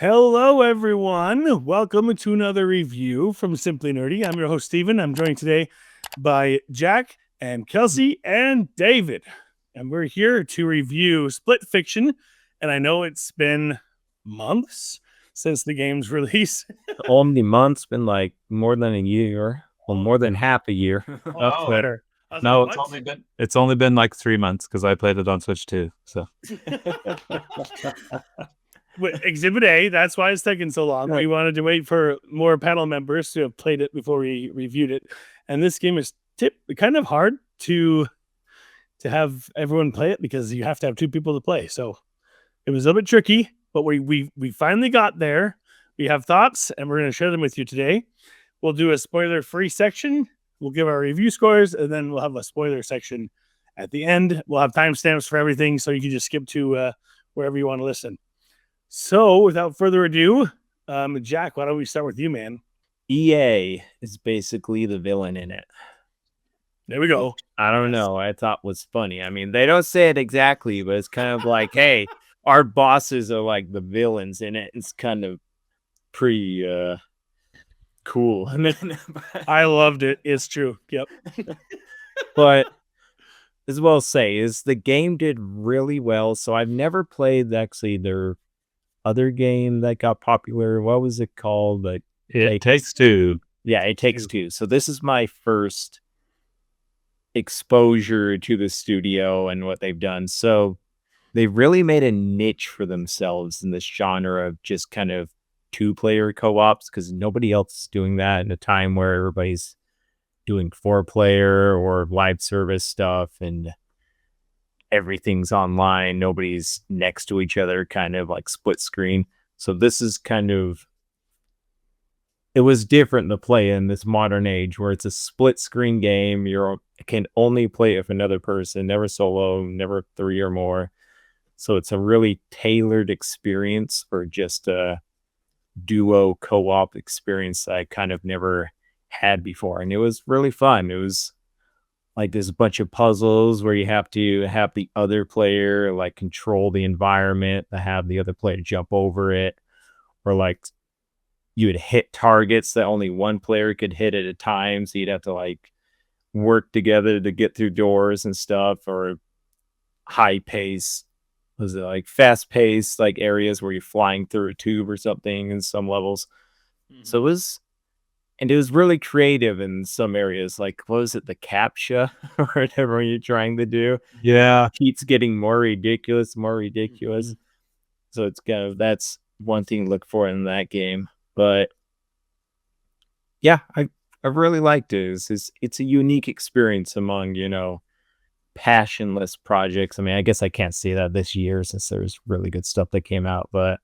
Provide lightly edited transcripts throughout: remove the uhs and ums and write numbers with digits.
Hello, everyone. Welcome to another review from Simply Nerdy. I'm your host, Steven. I'm joined today by Jack and Kelsey and David. And we're here to review Split Fiction. And I know it's been months since the game's release. Only months, been like more than a year, well, more than half a year. Oh, better. No, it's only been like 3 months because I played it on Switch too. So Exhibit A, that's why it's taking so long. We wanted to wait for more panel members to have played it before we reviewed it. And this game is kind of hard to have everyone play it because you have to have two people to play. So it was a little bit tricky, but we finally got there. We have thoughts, and we're going to share them with you today. We'll do a spoiler-free section. We'll give our review scores, and then we'll have a spoiler section at the end. We'll have timestamps for everything, so you can just skip to wherever you want to listen. So, without further ado, Jack, why don't we start with you, man? EA is basically the villain in it. There we go. I don't know. I thought was funny. I mean, they don't say it exactly, but it's kind of like, hey, our bosses are like the villains in it. It's kind of pretty cool. I loved it. It's true. Yep. But as well say is the game did really well. So I've never played actually their other game that got popular. What was it called? Like It Takes Two. Yeah, It Takes Two. So this is my first exposure to the studio and what they've done. So they really made a niche for themselves in this genre of just kind of two-player co-ops because nobody else is doing that in a time where everybody's doing four-player or live service stuff and everything's online. Nobody's next to each other, kind of like split screen. So this is kind of, it was different to play in this modern age where it's a split screen game. You can only play it with another person, never solo, never three or more. So it's a really tailored experience for just a duo co-op experience that I kind of never had before. And it was really fun. It was like there's a bunch of puzzles where you have to have the other player like control the environment to have the other player jump over it, or like you would hit targets that only one player could hit at a time, so you'd have to like work together to get through doors and stuff, or high pace, was it like fast paced like areas where you're flying through a tube or something in some levels. So it was, and it was really creative in some areas. Like, what was it, the CAPTCHA or whatever you're trying to do? Yeah. Keeps getting more ridiculous. So it's kind of, that's one thing to look for in that game. But yeah, I really liked it. It's a unique experience among, passionless projects. I mean, I guess I can't say that this year since there's really good stuff that came out, but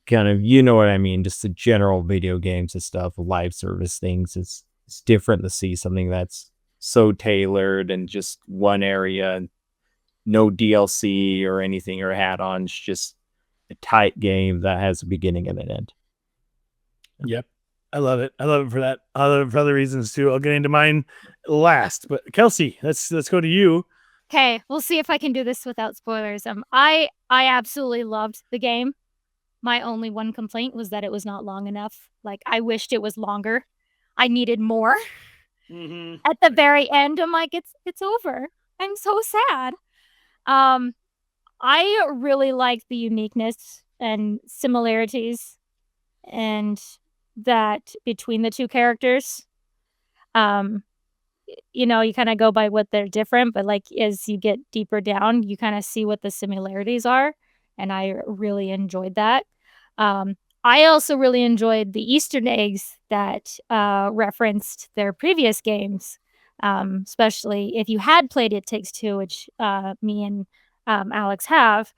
kind of, you know what I mean, just the general video games and stuff, live service things. It's different to see something that's so tailored and just one area, no DLC or anything or add-ons, just a tight game that has a beginning and an end. Yep. I love it. I love it for that. I love it for other reasons too. I'll get into mine last. But Kelsey, let's go to you. Okay, we'll see if I can do this without spoilers. I absolutely loved the game. My only one complaint was that it was not long enough. Like, I wished it was longer. I needed more. At the very end, I'm like, it's over. I'm so sad. I really like the uniqueness and similarities and that between the two characters. You kind of go by what they're different, but like as you get deeper down, you kind of see what the similarities are. And I really enjoyed that. I also really enjoyed the Easter eggs that referenced their previous games, especially if you had played It Takes Two, which me and Alex have.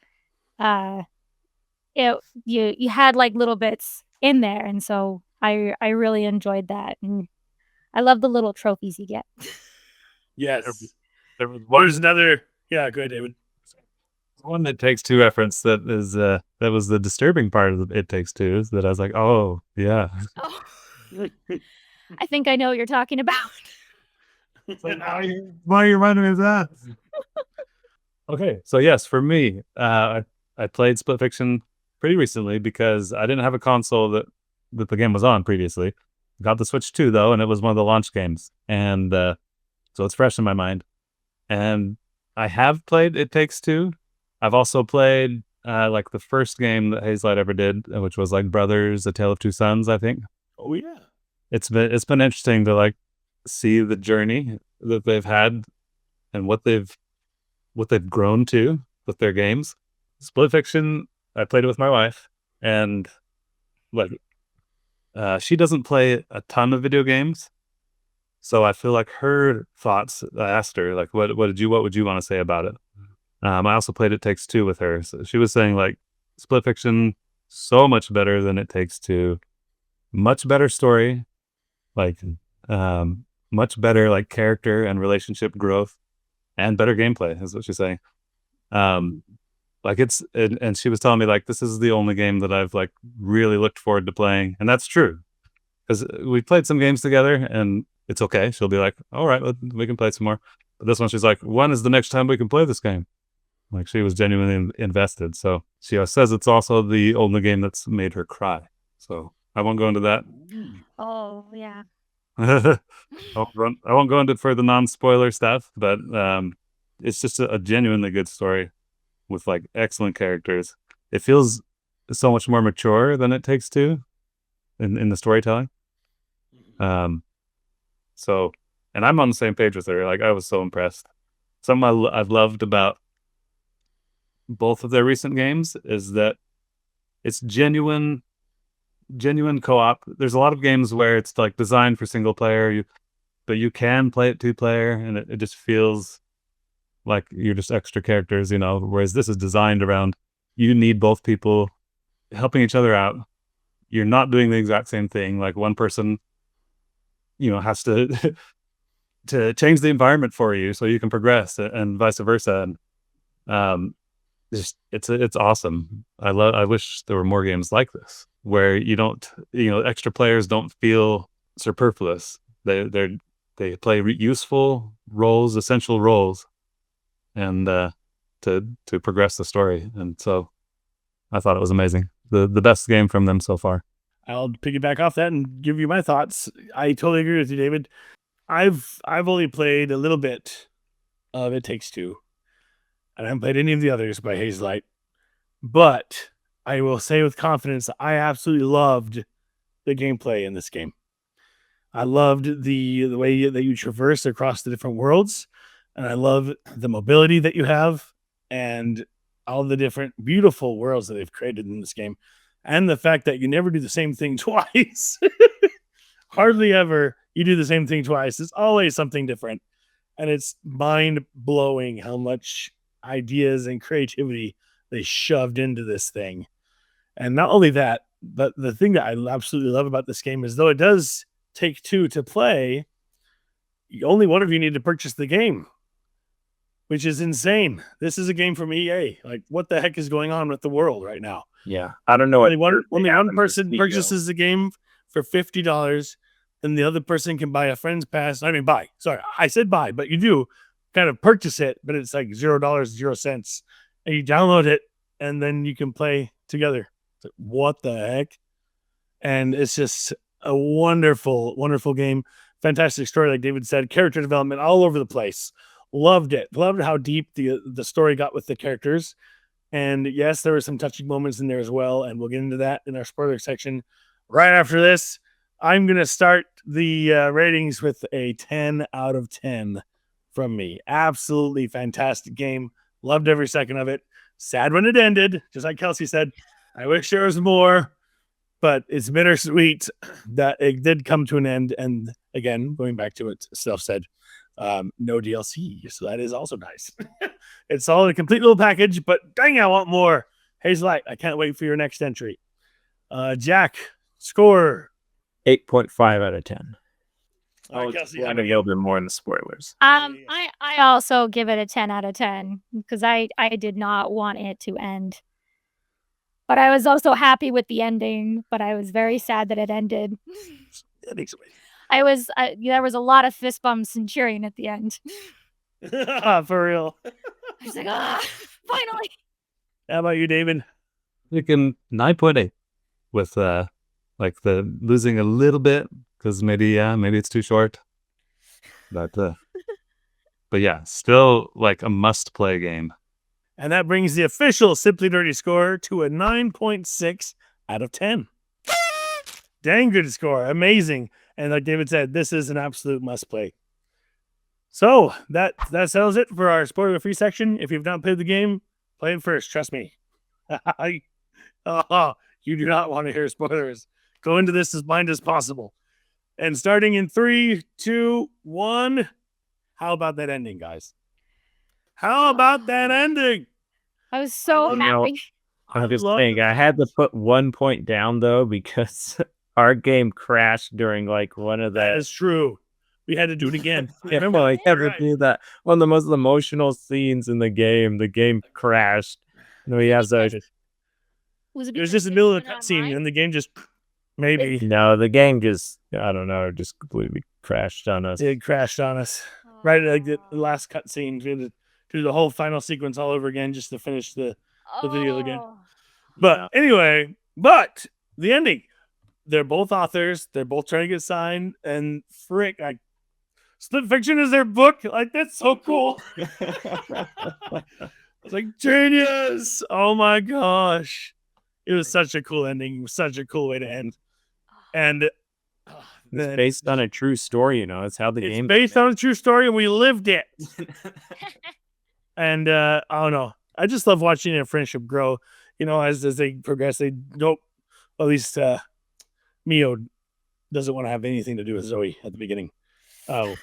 You had like little bits in there, and so I really enjoyed that, and I love the little trophies you get. Yes, there's another. Yeah, go ahead, David. One that Takes Two reference that is that was the disturbing part of It Takes Two, is that I was like, oh yeah. Oh. I think I know what you're talking about. So why are you reminding me of that? Okay, so yes, for me, I played Split Fiction pretty recently because I didn't have a console that the game was on previously. Got the Switch 2 though, and it was one of the launch games, and so it's fresh in my mind. And I have played It Takes Two. I've also played like the first game that Hazelight ever did, which was like Brothers: A Tale of Two Sons, I think. Oh yeah. It's been interesting to like see the journey that they've had and what they've grown to with their games. Splitfiction, I played it with my wife, and like she doesn't play a ton of video games, so I feel like her thoughts. I asked her like, what would you want to say about it? I also played It Takes Two with her. So she was saying like Splitfiction so much better than It Takes Two, much better story, like much better like character and relationship growth, and better gameplay is what she's saying. Like it's and she was telling me like this is the only game that I've like really looked forward to playing, and that's true because we played some games together and it's okay. She'll be like, all right, we can play some more. But this one, she's like, when is the next time we can play this game? Like she was genuinely invested. So she says it's also the only game that's made her cry. So I won't go into that. Oh, yeah. I won't go into for the non-spoiler stuff, but it's just a genuinely good story with like excellent characters. It feels so much more mature than It Takes Two in the storytelling. So, and I'm on the same page with her. Like I was so impressed. Something I've loved about both of their recent games is that it's genuine co-op. There's a lot of games where it's like designed for single player, but you can play it 2-player, and it just feels like you're just extra characters, whereas this is designed around you need both people helping each other out. You're not doing the exact same thing. Like one person, has to to change the environment for you so you can progress, and vice versa. And it's awesome. I wish there were more games like this where you don't, extra players don't feel superfluous. They play useful roles, essential roles, and to progress the story. And so I thought it was amazing. The best game from them so far. I'll piggyback off that and give you my thoughts. I totally agree with you, David. I've only played a little bit of It Takes Two. I haven't played any of the others by Hazelight. But I will say with confidence, I absolutely loved the gameplay in this game. I loved the way that you traverse across the different worlds. And I love the mobility that you have and all the different beautiful worlds that they've created in this game. And the fact that you never do the same thing twice. Hardly ever you do the same thing twice. It's always something different. And it's mind-blowing how much ideas and creativity they shoved into this thing. And not only that, but the thing that I absolutely love about this game is though it does take two to play, only one of you need to purchase the game, which is insane. This is a game from EA. Like, what the heck is going on with the world right now? Yeah, I don't know. Only one person purchases the game for $50, and the other person can buy a friend's pass. I mean, buy. Sorry, I said buy, but you do kind of purchase it, but it's like $0, 0 cents, and you download it, and then you can play together. Like, what the heck? And it's just a wonderful, wonderful game. Fantastic story, like David said. Character development all over the place. Loved it. Loved how deep the story got with the characters. And yes, there were some touching moments in there as well, and we'll get into that in our spoiler section right after this. I'm going to start the ratings with a 10 out of 10 from me. Absolutely fantastic game. Loved every second of it. Sad when it ended, just like Kelsey said. I wish there was more, but it's bittersweet that it did come to an end. And again, going back to what Steph said, no DLC, so that is also nice. It's all a complete little package, but dang, I want more. Hazelight, I can't wait for your next entry. Jack, score 8.5 out of 10. Right, Kelsey, I know a little bit more in the spoilers. I also give it a 10 out of 10 because I did not want it to end. But I was also happy with the ending, but I was very sad that it ended. There was a lot of fist bumps and cheering at the end. For real. I was like, finally. How about you, David? You can 9.8 with like the losing a little bit because maybe it's too short. But yeah, still like a must play game. And that brings the official Simply Nerdy score to a 9.6 out of 10. Dang good score. Amazing. And like David said, this is an absolute must play. So that settles it for our spoiler-free section. If you've not played the game, play it first. Trust me. You do not want to hear spoilers. Go into this as blind as possible. And starting in 3, 2, 1. How about that ending, guys? How about that ending? I was so happy. I'm just saying, I had to put 1 point down though because our game crashed during like one of That is true. We had to do it again. Remember, I had to do that. One of the most emotional scenes in the game crashed. And we have Was it was just in the middle of the cutscene, and the game just maybe the game just I don't know, just completely crashed on us. it crashed on us. Right at like the last cutscene, we had to do the whole final sequence all over again just to finish the video again. But anyway, the ending. They're both authors. They're both trying to get signed, and frick, Split Fiction is their book. Like, that's so cool. It's like, genius. Oh my gosh. It was such a cool ending. It was such a cool way to end. And it's based on a true story, you know. It's how the game. It's based on a true story, and we lived it. And I don't know. I just love watching their friendship grow. You know, as they progress, they don't. At least Mio doesn't want to have anything to do with Zoe at the beginning. Oh,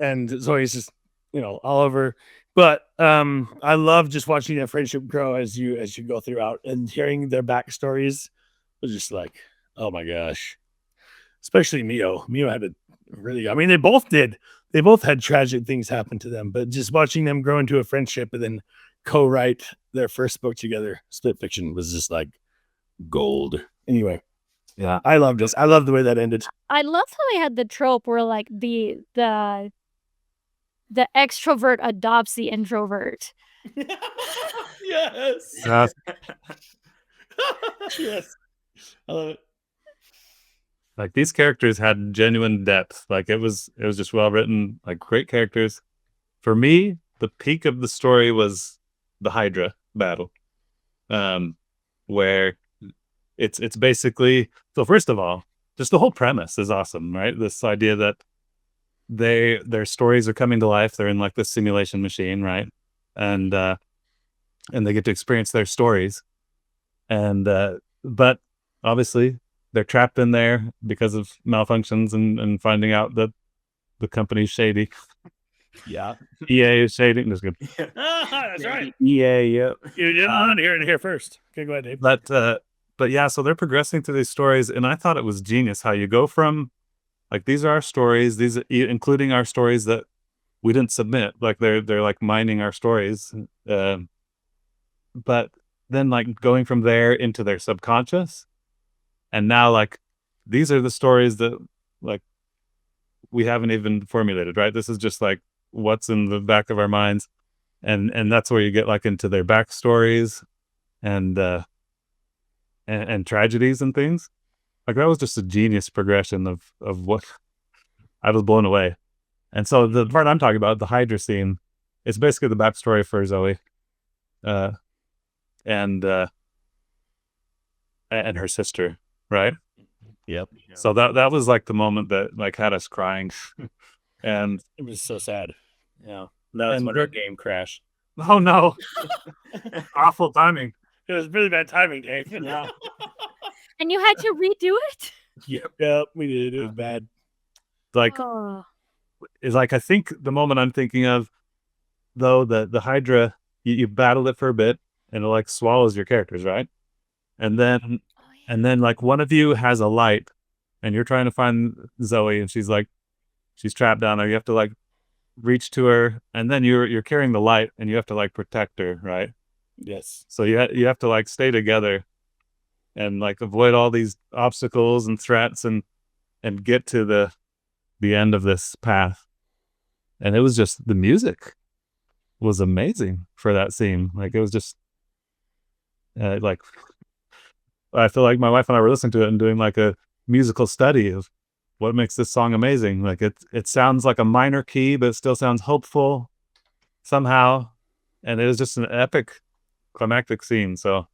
and Zoe's just all over. But I love just watching that friendship grow as you go throughout, and hearing their backstories was just like, oh my gosh. Especially Mio. Mio had a really. I mean, they both did. They both had tragic things happen to them, but just watching them grow into a friendship and then co-write their first book together, Split Fiction, was just like gold. Anyway, yeah, I loved it. I love the way that ended. I love how they had the trope where like the extrovert adopts the introvert. Yes. Yes. I love it. Like these characters had genuine depth. Like it was just well written, like great characters. For me, the peak of the story was the Hydra battle. Where it's basically, so first of all, just the whole premise is awesome, right? This idea that their stories are coming to life. They're in like this simulation machine, right? And they get to experience their stories. And but obviously they're trapped in there because of malfunctions and finding out that the company's shady. Yeah. EA is shady. That's good. That's right. EA, yep. You didn't want to hear it here first. Okay, go ahead, Dave. But yeah, so they're progressing through these stories, and I thought it was genius how you go from like these are our stories, these including our stories that we didn't submit. Like they're like mining our stories. But then like going from there into their subconscious. And now, like, these are the stories that, like, we haven't even formulated, right? This is just, like, what's in the back of our minds. And that's where you get, like, into their backstories and tragedies and things. Like, that was just a genius progression of what I was blown away. And so the part I'm talking about, the Hydra scene, it's basically the backstory for Zoe. And her sister. Right. Yep. So that was like the moment that like had us crying, and it was so sad. Yeah. That's when our game crashed. Oh no! Awful timing. It was really bad timing, Dave. Yeah. And you had to redo it? Yep, we did. It was bad. Like, is like I think the moment I'm thinking of, though, the Hydra, you battle it for a bit, and it like swallows your characters, right? And then like one of you has a light and you're trying to find Zoe and she's trapped down there. You have to like reach to her, and then you're carrying the light and you have to like protect her, right? Yes. So you have to like stay together and like avoid all these obstacles and threats and get to the end of this path. And it was just, the music was amazing for that scene. Like it was just like I feel like my wife and I were listening to it and doing like a musical study of what makes this song amazing. Like it sounds like a minor key, but it still sounds hopeful somehow. And it was just an epic climactic scene. So,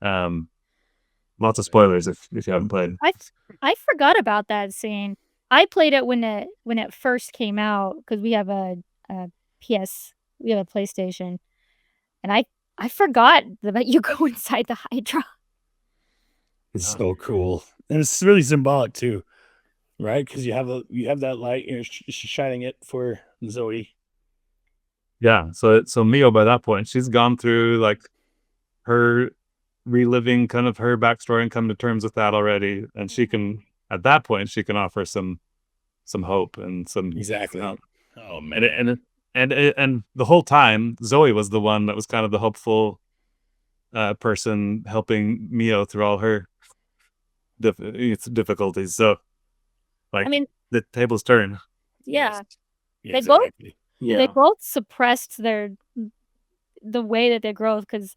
lots of spoilers if you haven't played. I forgot about that scene. I played it when it first came out because we have a PlayStation, and I forgot that you go inside the Hydra. It's so cool, and it's really symbolic too, right? Because you have that light, you're shining it for Zoe. Yeah. So Mio, by that point, she's gone through like her reliving kind of her backstory and come to terms with that already, and she can at that point she can offer some hope and some Exactly. Oh man, and the whole time Zoe was the one that was kind of the hopeful person helping Mio through all her difficulties. So, like, I mean, the tables turn. yeah, Yes, they both suppressed the way that they grow because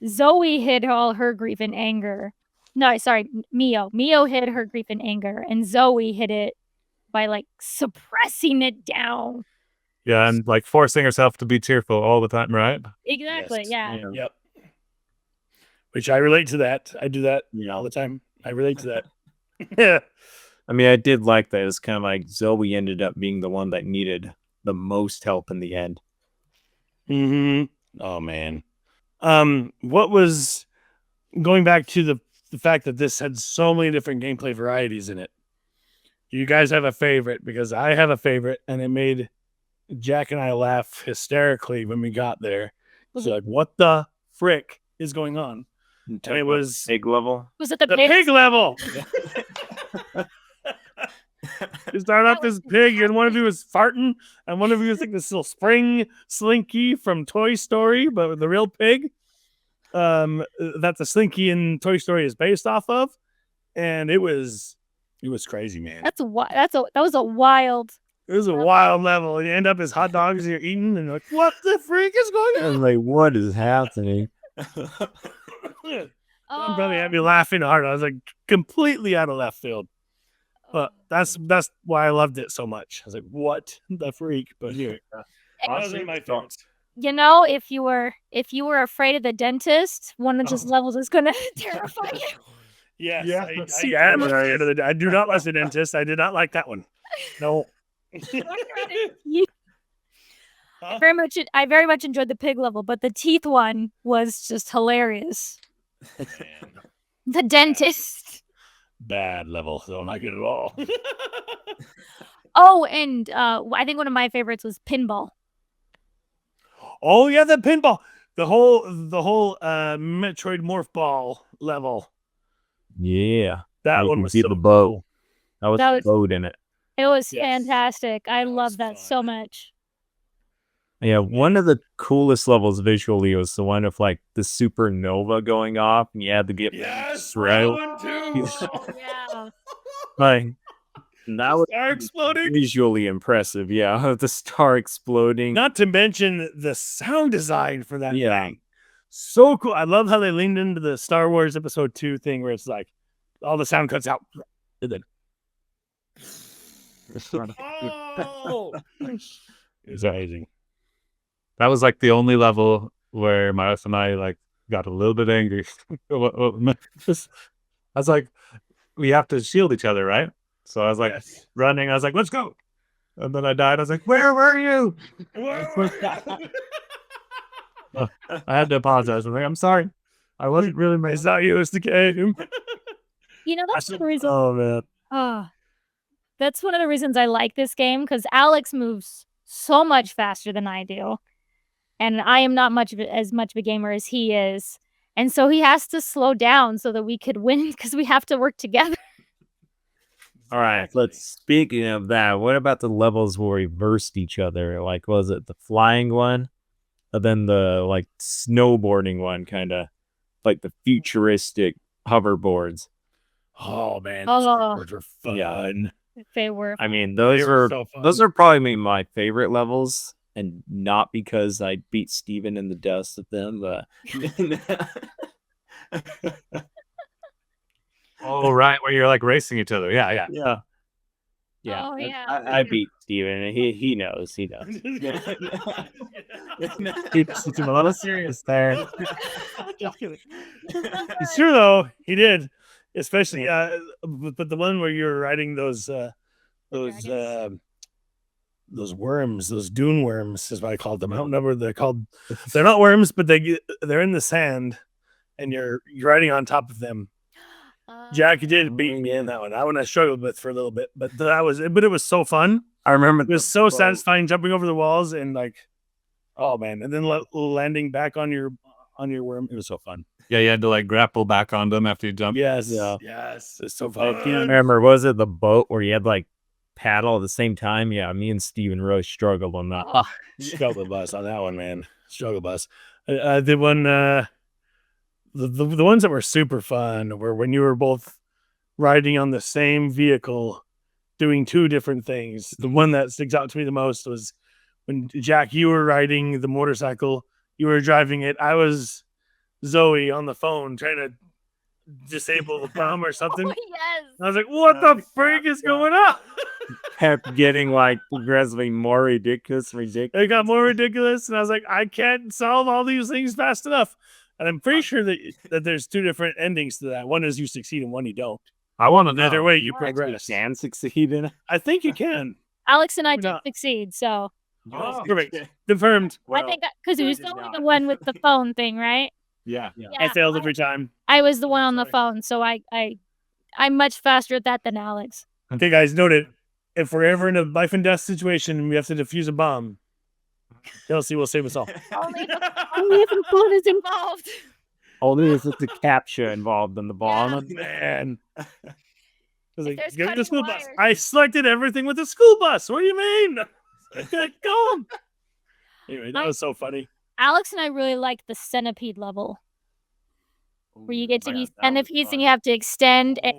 Zoe hid all her grief and anger. No, sorry, Mio. Mio hid her grief and anger, and Zoe hid it by like suppressing it down. Yeah, and like forcing herself to be cheerful all the time, right? Exactly. Yes. Yeah. Yep. Which I relate to that. I do that all the time. I relate to that. Yeah. I mean, I did like that. It's kind of like Zoe ended up being the one that needed the most help in the end. Oh man. What was going back to the fact that this had so many different gameplay varieties in it? Do you guys have a favorite? Because I have a favorite, and it made Jack and I laugh hysterically when we got there. So like, what the frick is going on? And it was pig level. Was it the pig level. You start off this pig, and one of you was farting, and one of you was like this little spring Slinky from Toy Story, but with the real pig. That the Slinky in Toy Story is based off of, and it was crazy, man. That was a wild. It was a wild level, and you end up as hot dogs you're eating, and you're like, what the freak is going on? I'm like, what is happening? I'm probably had me laughing hard. I was like completely out of left field. But that's why I loved it so much. I was like, what the freak? But here, those are my favorites. You know, if you were afraid of the dentist, one of those levels is gonna terrify you. Yes, I am afraid of I do not like the dentist. I did not like that one. No. I very much enjoyed the pig level, but the teeth one was just hilarious. The dentist. Bad level, so not good at all. Oh, and I think one of my favorites was pinball. Oh yeah, the pinball. The whole Metroid Morph Ball level. Yeah. That one was so the boat. cool. That was the boat in it. It was fantastic. I love that so much. Yeah, one of the coolest levels visually was the one of like the supernova going off, and you had to get right. Yeah. Like that was star exploding. Visually impressive, yeah. The star exploding. Not to mention the sound design for that thing. So cool. I love how they leaned into the Star Wars Episode 2 thing where it's like all the sound cuts out. And then oh! It's amazing. That was like the only level where my wife and I like got a little bit angry. I was like, we have to shield each other, right? So I was like running. I was like, let's go. And then I died. I was like, where were you? I had to apologize. I was like, I'm sorry. I wasn't really mad. It's not you, it's the game. You know, that's the reason. Oh, man. That's one of the reasons I like this game, because Alex moves so much faster than I do. And I am not as much of a gamer as he is. And so he has to slow down so that we could win, because we have to work together. All right, speaking of that, what about the levels where we versed each other? Like, was it the flying one? And then the like snowboarding one, kind of like the futuristic hoverboards. Oh man, hoverboards were fun. Yeah. They were. I mean, those are probably my favorite levels, and not because I beat Steven in the dust of them, but Oh, right, where you're like racing each other. Yeah, yeah. Yeah. Yeah. Oh, yeah. I beat Steven. He knows. He knows. He's a lot of serious there. Just kidding. It's true though. He did, especially but the one where you were riding those dragons? those worms, those dune worms is what I called them. I don't know what they're called. They're not worms, but they're in the sand, and you're riding on top of them. Jackie did beat me in that one. That one I struggled with for a little bit, but it was so fun. I remember It was so satisfying jumping over the walls and like, oh man, and then landing back on your worm. It was so fun. Yeah, you had to like grapple back on them after you jump. Yes, Yeah. yes, it's so I fun. can't remember. Was it the boat where you had like paddle at the same time? Yeah, me and Steven really struggled on that. Struggle bus on that one, man. Struggle bus. The one, the ones that were super fun were when you were both riding on the same vehicle, doing two different things. The one that sticks out to me the most was when Jack, you were riding the motorcycle, you were driving it. I was Zoe on the phone trying to disable the bomb or something. Oh, yes. I was like, what the freak is going on? Kept getting like progressively more ridiculous. It got more ridiculous, and I was like, I can't solve all these things fast enough. And I'm pretty sure that there's two different endings to that. One is you succeed and one you don't. I want to know. Either way, you Actually progress. can succeed in it. I think you can. Alex and I Maybe did not. succeed, so Oh, perfect. Confirmed. I think because it I was did only not. the one with the phone thing, right? Yeah. I failed every time. I was the one on the Sorry. phone, so I'm much faster at that than Alex. Okay, guys, note it. If we're ever in a life and death situation and we have to defuse a bomb, Kelsey will save us all. Only if the phone is involved. Only if it's a capture involved in the bomb. Oh, man. I was like, there's give me the cutting school bus. wires. I selected everything with the school bus. What do you mean? Go on. Anyway, that was so funny. Alex and I really liked the centipede level, where you get to Yeah, use that was centipedes fun. and you have to extend and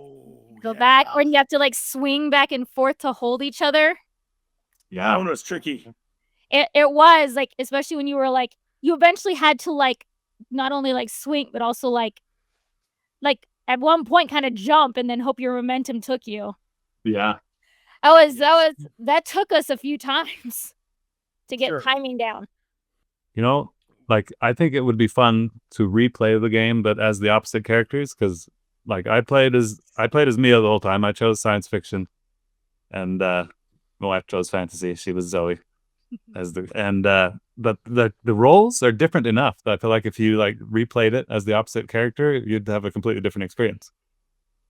go back, or you have to like swing back and forth to hold each other. That Yeah. one was tricky. It was like, especially when you were like, you eventually had to like not only like swing, but also like at one point kind of jump and then hope your momentum took you. Yeah. That took us a few times to get Sure. timing down. You know, like I think it would be fun to replay the game, but as the opposite characters, because like I played as Mia the whole time. I chose science fiction, and my wife chose fantasy. She was Zoe as but the roles are different enough that I feel like if you like replayed it as the opposite character, you'd have a completely different experience.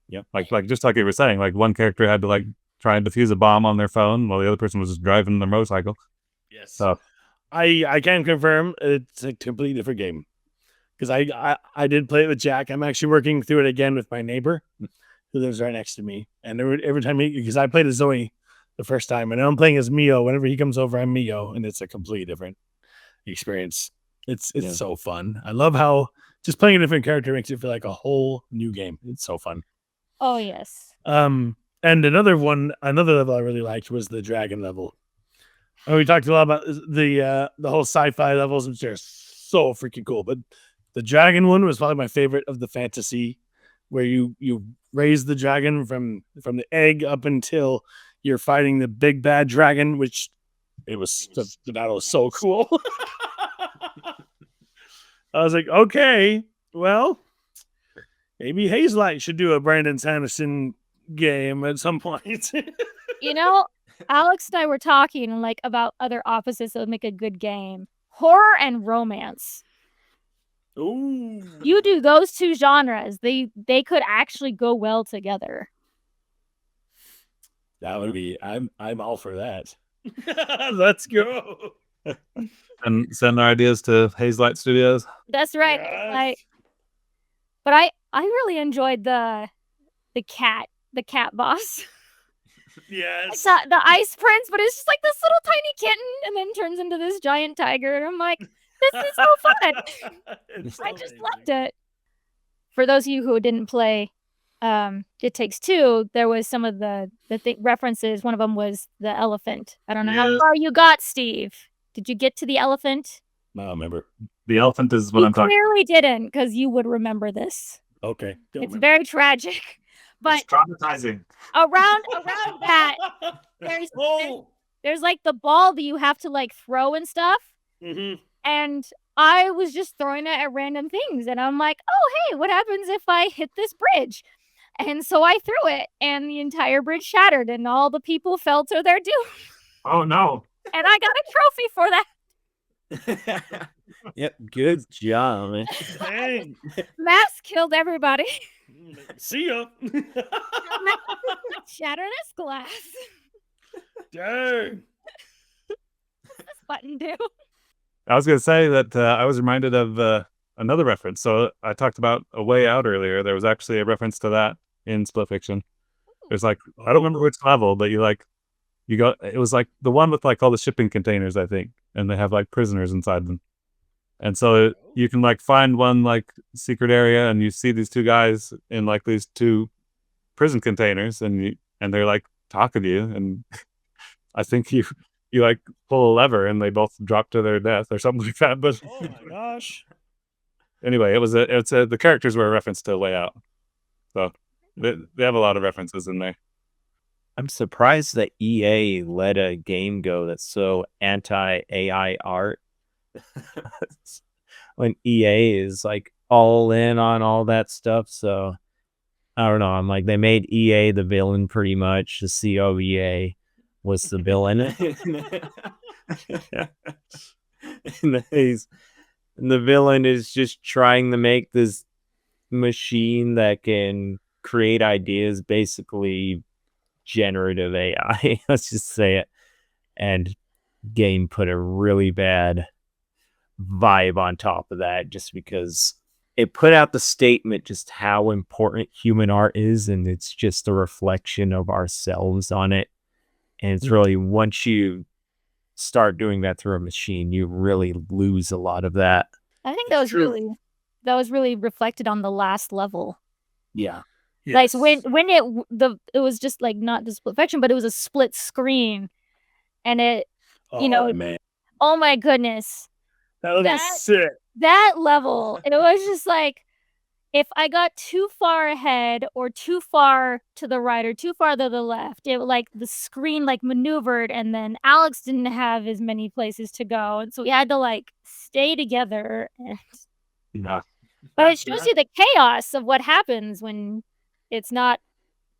Yep. Like just like you were saying, like one character had to like try and defuse a bomb on their phone while the other person was just driving their motorcycle. Yes. So I can confirm it's a completely different game. Because I did play it with Jack. I'm actually working through it again with my neighbor who lives right next to me. And every time because I played as Zoe the first time, and now I'm playing as Mio. Whenever he comes over, I'm Mio, and it's a completely different experience. It's Yeah. so fun. I love how just playing a different character makes it feel like a whole new game. It's so fun. Oh yes. And another level I really liked was the dragon level. And we talked a lot about the whole sci-fi levels, which are so freaking cool. But the dragon one was probably my favorite of the fantasy, where you raise the dragon from the egg up until you're fighting the big bad dragon, which the battle was so cool. I was like, okay, well, maybe Hazelight should do a Brandon Sanderson game at some point. You know, Alex and I were talking like about other opposites that would make a good game. Horror and romance. Ooh. You do those two genres, they could actually go well together. That would be I'm all for that. Let's go. and send our ideas to Hazelight Studios. That's right. Yes. But I really enjoyed the cat boss. Yes. The ice prince, but it's just like this little tiny kitten and then turns into this giant tiger. And I'm like, this is so fun. It's I just amazing. loved it. For those of you who didn't play It Takes Two, there was some of the references. One of them was the elephant. I don't know how Yes. far you got, Steve. Did you get to the elephant? I don't remember. The elephant is what You I'm talking. clearly didn't, because you would remember this. Okay. Don't It's remember. very tragic. But traumatizing. around that, Oh. there's like the ball that you have to like throw and stuff. Mhm. And I was just throwing it at random things, and I'm like, oh hey, what happens if I hit this bridge? And so I threw it, and the entire bridge shattered, and all the people fell to their doom. Oh no. And I got a trophy for that. Yep, good job, man. Dang. Mass killed everybody. See ya. Shatter this glass. Dang. This button do. I was going to say that I was reminded of another reference. So I talked about A Way Out earlier. There was actually a reference to that in Split Fiction. There's like, I don't remember which level, but it was like the one with like all the shipping containers, I think, and they have like prisoners inside them. And so you can like find one like secret area, and you see these two guys in like these two prison containers, and they're like talking to you, and I think you like pull a lever and they both drop to their death or something like that. But Oh my gosh. anyway, the characters were a reference to A Way Out. So they have a lot of references in there. I'm surprised that EA let a game go that's so anti-AI art. When EA is like all in on all that stuff. So I don't know. I'm like, they made EA the villain pretty much. The CEO of EA was the villain. And the villain is just trying to make this machine that can create ideas, basically generative AI. Let's just say it. And game put a really bad vibe on top of that, just because it put out the statement just how important human art is, and it's just a reflection of ourselves on it. And it's really, once you start doing that through a machine, you really lose a lot of that. I think that was really reflected on the last level. Yeah. Like so when it was just like not the split fiction, but it was a split screen, and it Man. oh my goodness, That looks sick. that level, it was just like, if I got too far ahead or too far to the right or too far to the left, it like the screen like maneuvered, and then Alex didn't have as many places to go, and so we had to like stay together. Yeah. But it shows you the chaos of what happens when it's not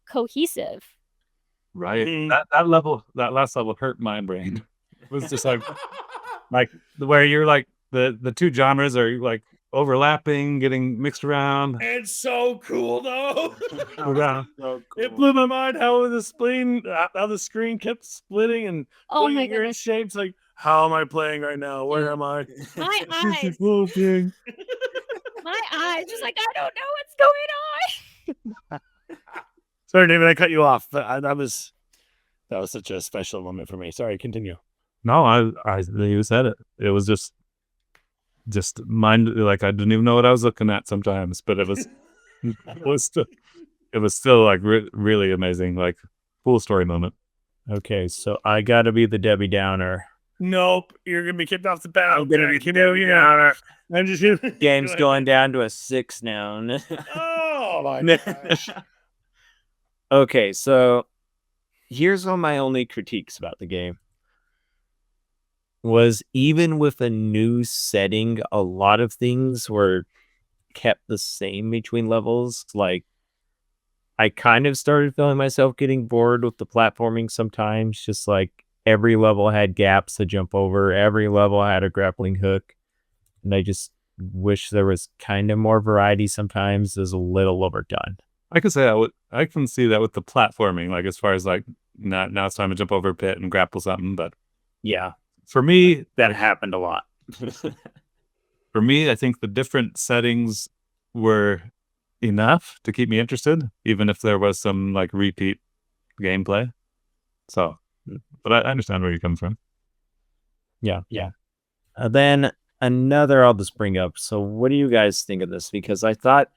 cohesive. Right. Mhm. That last level hurt my brain. It was just like where you're like the two genres are like overlapping, getting mixed around. It's so cool though. Yeah. It blew my mind how the screen kept splitting and Oh my weird goodness. shapes. Like, how am I playing right now? Where am I? My This eyes, is floating. my eyes, just like, I don't know what's going on. Sorry, David, I cut you off. But that was such a special moment for me. Sorry, continue. No, you said it. It was just mind, like I didn't even know what I was looking at sometimes, but it was it was still like really amazing, like cool story moment. Okay, so I gotta be the Debbie Downer. Nope, you're gonna be kicked off the panel. I'm gonna be the Debbie Downer. I'm just Game's going down to a 6 now. Oh my gosh. Okay, so here's one of my only critiques about the game. Was even with a new setting, a lot of things were kept the same between levels. Like, I kind of started feeling myself getting bored with the platforming sometimes. Just like every level had gaps to jump over, every level had a grappling hook. And I just wish there was kind of more variety sometimes. It was a little overdone. I could say I can see that with the platforming, like as far as like now it's time to jump over a pit and grapple something. But Yeah, for me, that happened a lot. I think the different settings were enough to keep me interested, even if there was some like repeat gameplay. So, but I understand where you come from. Yeah. Then another I'll just bring up. So what do you guys think of this? Because I thought,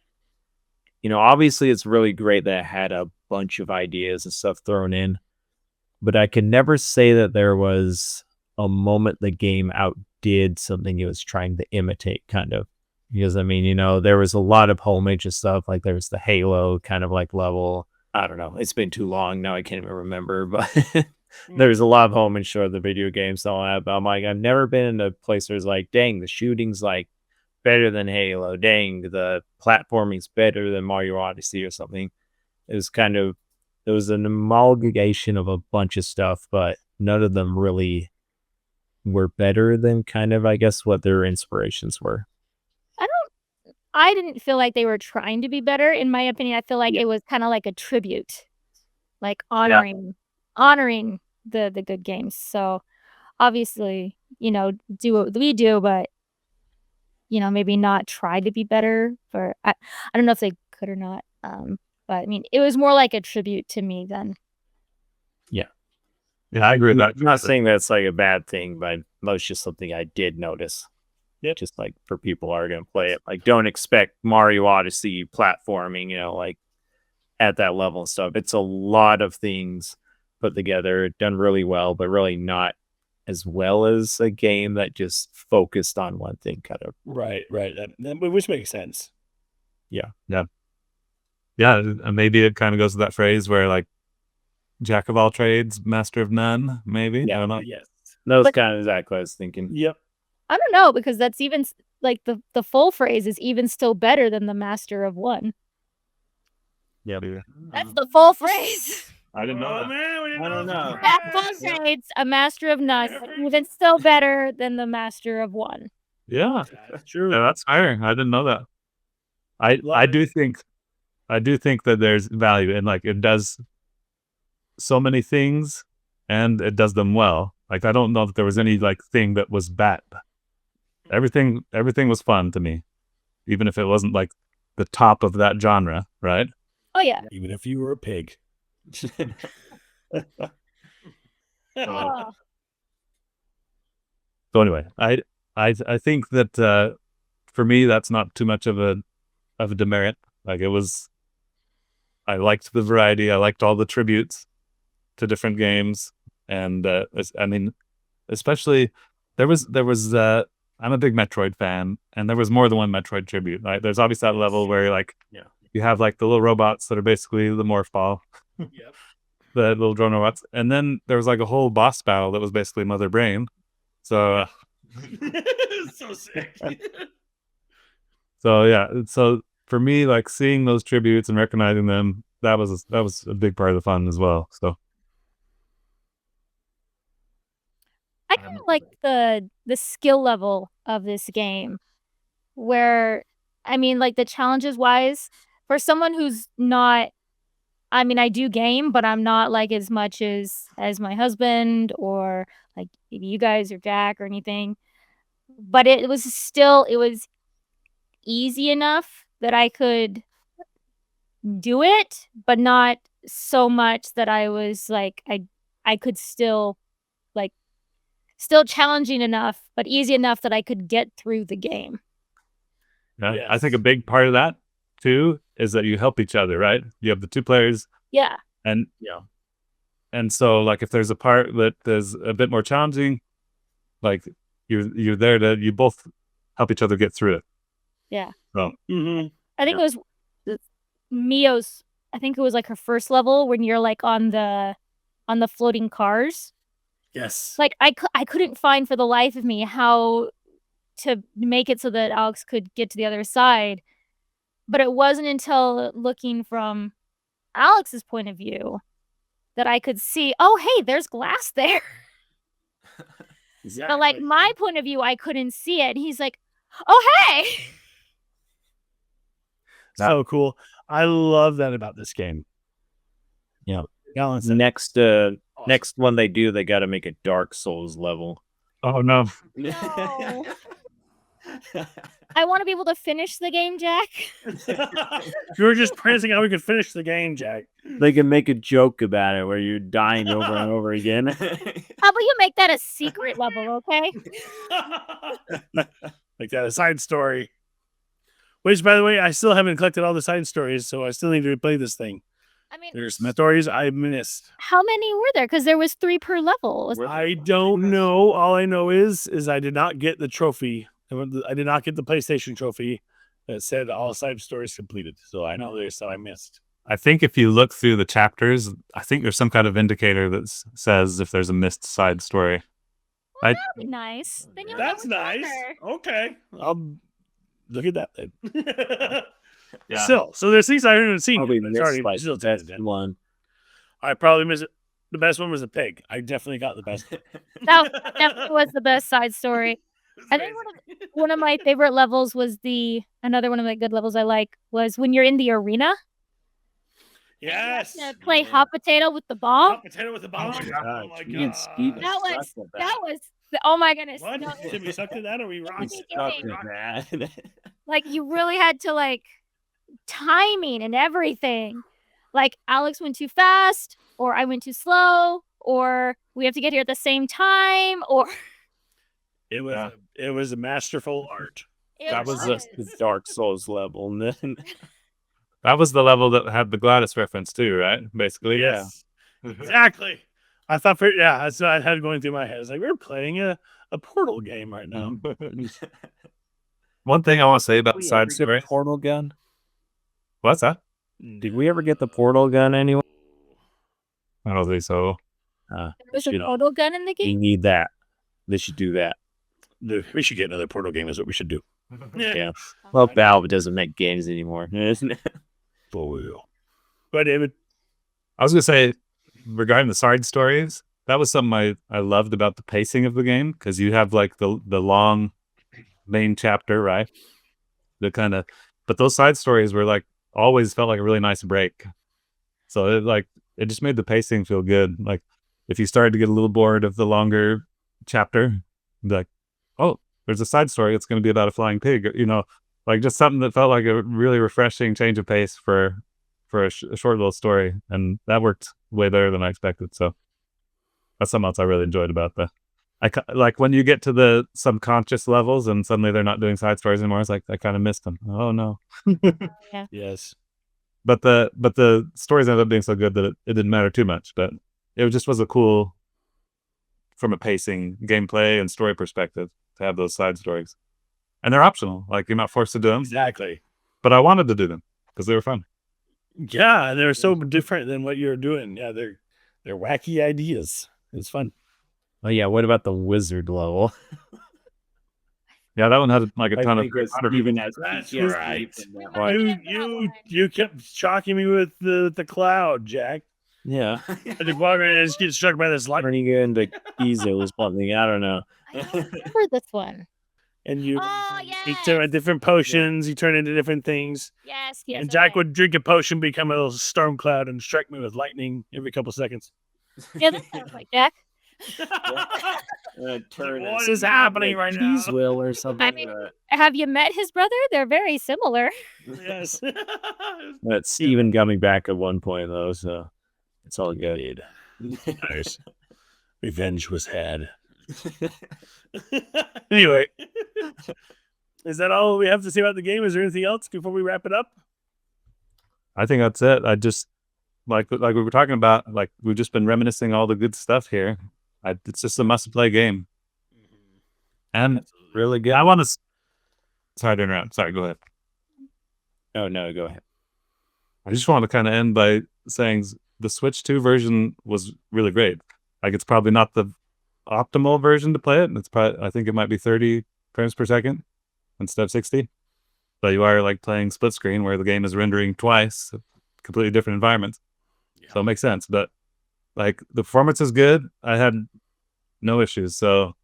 obviously it's really great that it had a bunch of ideas and stuff thrown in, but I could never say that there was a moment the game outdid something it was trying to imitate, kind of. Because, there was a lot of homage and stuff. Like there was the Halo kind of like level. I don't know. It's been too long now. I can't even remember, but there's a lot of home and show the video games don't have. I'm like, I've never been in a place where it's like, dang, the shooting's like better than Halo. Dang, the platforming's better than Mario Odyssey or something. It was an amalgamation of a bunch of stuff, but none of them really were better than kind of, I guess, what their inspirations were. I didn't feel like they were trying to be better. In my opinion, I feel like it was kind of like a tribute, like honoring the good games. So obviously, do what we do, but maybe not try to be better. I don't know if they could or not. But I mean, it was more like a tribute to me than. Yeah, I agree with that. I'm not saying that's like a bad thing, but that's just something I did notice. Yeah, just like for people who are going to play it, like don't expect Mario Odyssey platforming, like at that level and stuff. It's a lot of things put together, done really well, but really not as well as a game that just focused on one thing, kind of. Right. Which makes sense. Yeah, and maybe it kind of goes to that phrase where like jack of all trades, master of none, maybe. I don't know. Yes. That was kind of exactly what I was thinking. Yep. I don't know, because that's even like the full phrase is even still better than the master of one. Yeah, That's the full phrase. I didn't know that. Man, I don't know. Jack of all trades, a master of none, even still better than the master of one. Yeah, That's true. yeah, that's higher. I didn't know that. I do think that there's value, and like it does so many things, and it does them well. Like I don't know that there was any like thing that was bad. Everything was fun to me, even if it wasn't like the top of that genre, right? Oh yeah. Even if you were a pig. Oh. So anyway, I think that for me that's not too much of a demerit. Like it was, I liked the variety. I liked all the tributes to different games, and I mean, especially there was I'm a big Metroid fan, and there was more than one Metroid tribute. Right? There's obviously that level where like you have like the little robots that are basically the morph ball. Yep. The little drone robots, and then there was like a whole boss battle that was basically Mother Brain. So So sick. so yeah, so for me, like seeing those tributes and recognizing them, that was a big part of the fun as well. So I kind of like the skill level of this game, where I mean, like the challenges wise, for someone who's not. I mean, I do game, but I'm not like as much as my husband or like maybe you guys or Jack or anything. But it was easy enough that I could do it, but not so much that I was like I could still challenging enough, but easy enough that I could get through the game. yeah, I think a big part of that too is that you help each other, right? You have the two players. Yeah. And and so like if there's a part that is a bit more challenging, like you're there to you both help each other get through it. Yeah. So I think it was Mio's. I think it was like her first level when you're like on the floating cars. Yes. Like I couldn't find for the life of me how to make it so that Alex could get to the other side. But it wasn't until looking from Alex's point of view that I could see, oh, hey, there's glass there. Exactly. But like my point of view, I couldn't see it. And he's like, oh, hey. So cool. I love that about this game. Yeah. Awesome. Next one they do, they got to make a Dark Souls level. oh no. No. I want to be able to finish the game, Jack. You were just praising how we could finish the game, Jack. They can make a joke about it where you're dying over and over again. How about you make that a secret level, okay? Like that, a side story. Which, by the way, I still haven't collected all the side stories, so I still need to replay this thing. I mean, There's some stories I missed. how many were there? Because there was 3 per level. I don't know. All I know is I did not get the trophy. I did not get the PlayStation trophy that said all side stories completed. So I know there's some I missed. I think if you look through the chapters, I think there's some kind of indicator that says if there's a missed side story. Well, that'd be nice. Then you'll know That's which nice. order. Okay, I'll look at that then. Yeah. Still, so there's things I haven't seen. Probably But it's missed already like still the best 10 to 10. one. I probably missed it. The best one was the pig. I definitely got the best. That definitely was the best side story. I think one of my favorite levels was another one of the good levels I like was when you're in the arena. Yes. You have to play hot potato with the ball. Hot potato with the bomb. my God. Oh my Me and Steve god. That was oh my goodness. What? No, Did we suck at that or we was rocked? the Stuck beginning. with that. Like you really had to like timing and everything. Like Alex went too fast, or I went too slow, or we have to get here at the same time, or It was a masterful art. That was the Dark Souls level, and then That was the level that had the Gladys reference too, right? Basically, Yes. Exactly. I thought that's what I had going through my head. It's like we're playing a Portal game right now. One thing I want to say about Did the we side ever get story. the portal gun? What's that? Did we ever get the portal gun anyway? I don't think so. there was a You know, portal gun in the We game. need that. They should do that. We should get another Portal game is what we should do. Yeah. Well, Valve doesn't make games anymore, isn't it? For real. But David, I was gonna say regarding the side stories, that was something I loved about the pacing of the game because you have like the long main chapter, right? The kind of, but those side stories were like always felt like a really nice break. So it just made the pacing feel good. Like if you started to get a little bored of the longer chapter, you'd be like, oh, there's a side story. It's going to be about a flying pig, like just something that felt like a really refreshing change of pace for a short little story, and that worked way better than I expected. So that's something else I really enjoyed about like when you get to the subconscious levels and suddenly they're not doing side stories anymore. It's like I kind of missed them. Oh no. yes. But the stories ended up being so good that it didn't matter too much. But it just was a cool, from a pacing, gameplay, and story perspective, to have those side stories, and they're optional. Like you're not forced to do them. Exactly. But I wanted to do them because they were fun. Yeah, they're so different than what you're doing. Yeah, they're wacky ideas. It's fun. Oh yeah. What about the wizard level? Yeah, that one had like a ton of. Even as That's PTSD right. from that one. You kept shocking me with the cloud, Jack. Yeah. I just walk around and just get struck by this lightning, Turning you into Kizu or something. I don't know. I don't remember this one. and you Oh you yes. turn different potions. You turn into different things. Yes. And Jack okay. would drink a potion, become a little storm cloud, and strike me with lightning every couple seconds. Yeah, that sounds like Jack. What is happening right now? Will or something. I mean, have you met his brother? They're very similar. Yes. But Steven got me back at one point though, so it's all good. Nice. Revenge was had. Anyway, is that all we have to say about the game? Is there anything else before we wrap it up? I think that's it. I just like we were talking about. Like we've just been reminiscing all the good stuff here. It's just a must-play game, and Really good. I want to. Sorry to interrupt. Sorry, go ahead. Oh no, go ahead. I just want to kind of end by saying the Switch 2 version was really great. Like it's probably not the optimal version to play it. It's probably, I think it might be 30 frames per second instead of 60. But you are like playing split screen where the game is rendering twice, completely different environments. Yeah. So it makes sense. But like the performance is good. I had no issues. So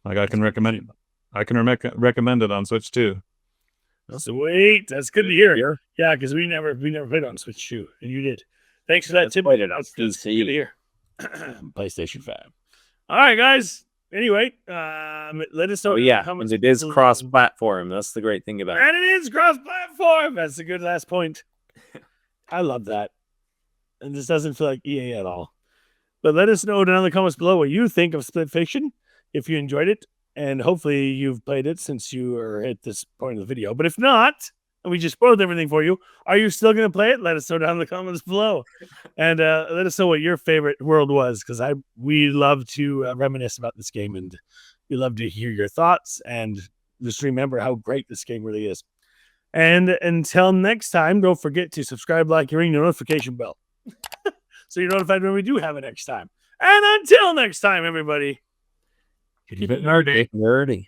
like I can recommend it on Switch 2. Sweet. That's good to hear. Yeah, because we never played on Switch 2, and you did. Thanks for that tip. Played it on That's good to hear. PlayStation 5. All right, guys. Anyway, let us know. Oh yeah, how much and it is cross-platform. That's the great thing about it. And it is cross-platform. That's a good last point. I love that. And this doesn't feel like EA at all. But let us know down in the comments below what you think of Split Fiction, if you enjoyed it. And hopefully you've played it since you are at this point of the video. But if not, and we just spoiled everything for you, are you still going to play it? Let us know down in the comments below. And let us know what your favorite world was, because we love to reminisce about this game, and we love to hear your thoughts. And just remember how great this game really is. And until next time, don't forget to subscribe, like, and ring the notification bell so you're notified when we do have it next time. And until next time, everybody. Keep it nerdy. Nerdy.